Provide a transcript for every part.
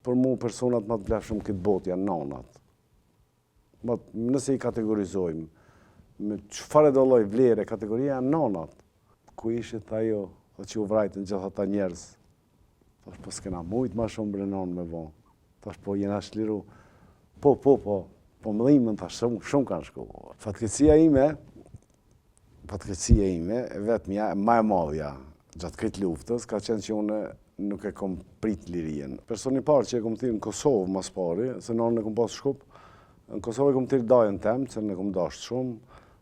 Për mu personat më të vlefshëm këtë botë janë nanat. Nëse i kategorizojmë, me çfarë do lloj vlere kategoria janë nanat. Ku ishit ajo që u vrajtën gjithë ata njerëz? Thash po s'kena mujt ma shumë bre nanë me vonë. Thash po jena shliru. Po mëdhimën thash shumë kanë shku. Fatkeqësia ime, vetmja, ma e madhja gjatë këtë luftës, ka qenë që unë nuk e kom prit lirien. Personi parë që e kom thirë në Kosovë mas pari, se nanë e kom pas shkup, në Kosovë e kom thirë dajën temë, që në kom dasht shumë,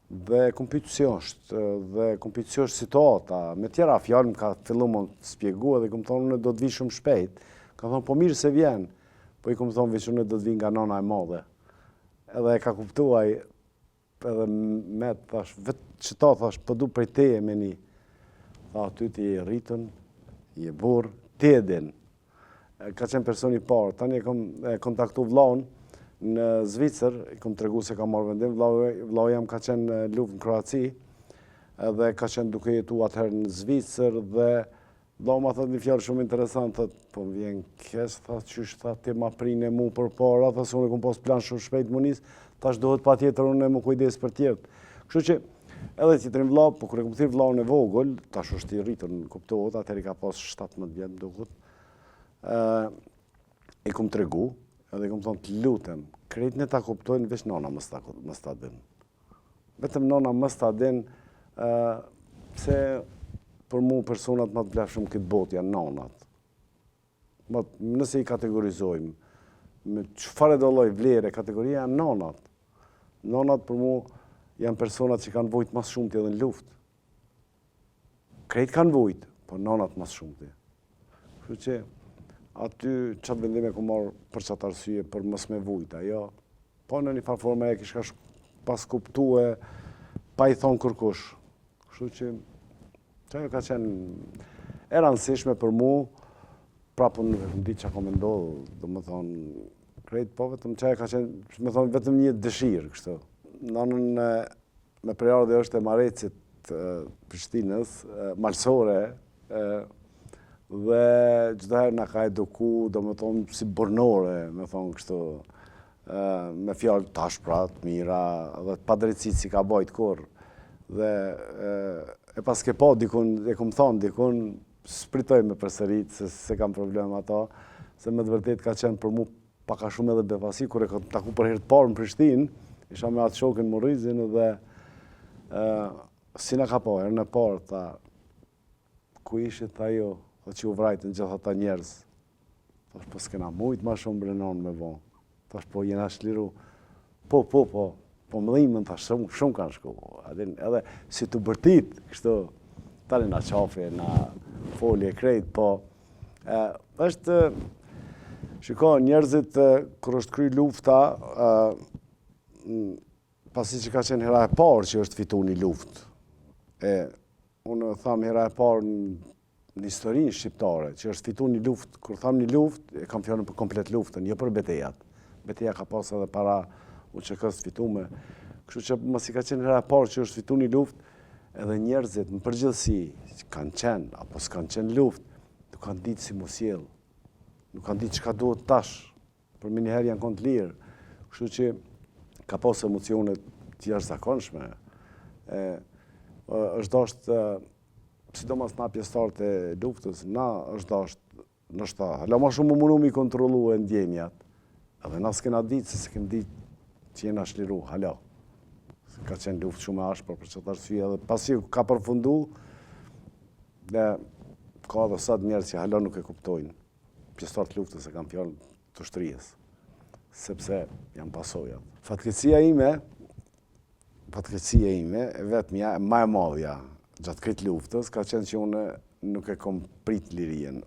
dhe kom pytë si është, dhe kom pytë si është situata. Me tjera fjallë më ka fillu më të spjegua dhe kom thonë unë do të vi shumë shpejt. Ka thonë po mirë se vjen, po i kom thonë vishë unë do të vi nga nana e madhe. Edhe e ka kuptuaj, edhe me të thash, vetë që ta thash, pëdu prej teje me një. Tha, ty ti je rritën, je burë, ti e din. Ka qenë personi parë, tani e kontaktu vllaun në Zvicër, i kom tregu se ka marrë vendim, vllau jam ka qenë luft në Kroaci, edhe ka qenë duke jetu atëherë në Zvicër, dhe vllau ma thët një fjallë shumë interesant, thët, po më vjen kes, thët, qysh, thët, ti ma prine mu për para, thët, se unë e kom pas plan shumë shpejt më nis, tash dohet pa tjetër unë e më kujdes për tjertë. Kështu që, edhe tjetërin vllau, po kërë e kom thirë vllaun e vogël, tash është i rritën, kuptohet, atëherë i ka pas 17 vjetë duket, i kom tregu, edhe i kom thonë të lutem, krejt në ta kuptojnë, veç nana mës ta din. Vetëm nana mës ta din, se për mu personat më të vlefshëm këtë botë janë nanat. Nëse i kategorizojmë, me çfarë do lloj vlere kategoria janë nanat. Nanat për mu janë personat që kanë vujt mas shumëti edhe në luftë. Krejt kanë vujt, po nanat mas shumëti. Kështu që aty qatë vendime ku marrë për qatë arsye për mës me vujta, jo. Po në një farforme e kishka pas kuptue, pa i thonë kërkush. Kështu që ajo ka qenë e rëndësishme për mu, prapë nuk e di që ka me ndodhë, do më thonë, krejt po vetëm që ajo ka qenë, me thonë, vetëm një dëshirë, kështu. Nanën me prejardhje është e Marecit Prishtinës, malsore, dhe gjithëherë nga ka eduku, do më thonë, si burnore, me thonë kështu, me fjallë tash pra, të mira, dhe pa drejtësit si ka bajt kur. Dhe e pas ke pa dikun, e kom thonë dikun, spritoj me përsërit, se kam problem ata, se me të vërtet ka qenë për mu paka shumë edhe befasi, kur e ka taku për herë të parë në Prishtinë, isha me atë shokën Morizin, dhe si na ka pa, herë në parë, tha, ku ishit ajo, që u vrajtën gjithë ata njerëz. Thash, po s'kena mujt ma shumë bre nanë me vonë. Thash, po jena shliru, po mëdhimën, thash, shumë kanë shku. Edhe si të bërtit, kështu, tani na qafi, na folje krejt, po, është, shiko, njerëzit, kër është kry lufta, pasi që ka qenë hera e parë që është fitu një luft. Unë thamë hera e parë në historinë shqiptare, që është fitu një luft, kër thamë një luft, e kam fjallën për komplet luftën, jo për betejat. Beteja ka pas edhe para UÇK-s fitume. Kështu që mos i ka qenë hera e parë që është fitu një luft, edhe njerëzit në përgjithësi, që kanë qenë, apo s'kanë qenë luft, nuk kanë ditë si mos sjell, nuk kanë ditë çka duhet tash, për me njëherë janë konë të lirë. Kështu që ka pas emocione të jashtëzakonshme. Është dashtë, sidomos na pjesëtarët e luftës, na është dashtë, nështë hala ma shumë më mundu mi kontrolu e ndjenjat, edhe na s'kena ditë, se s'kena ditë që jena shliru, hala. Ka qenë luftë shumë e ashpër për qëtë arsye, edhe pasi ka përfundu, dhe ka dhe sot njerëz që hala nuk e kuptojnë. Pjesëtarët luftës e kam fjallë të shtrijës, sepse janë pasojat. Fatkeqësia ime, vetmja, ma e madhja, gjatë këtë luftës, ka qenë që unë nuk e kom prit lirien.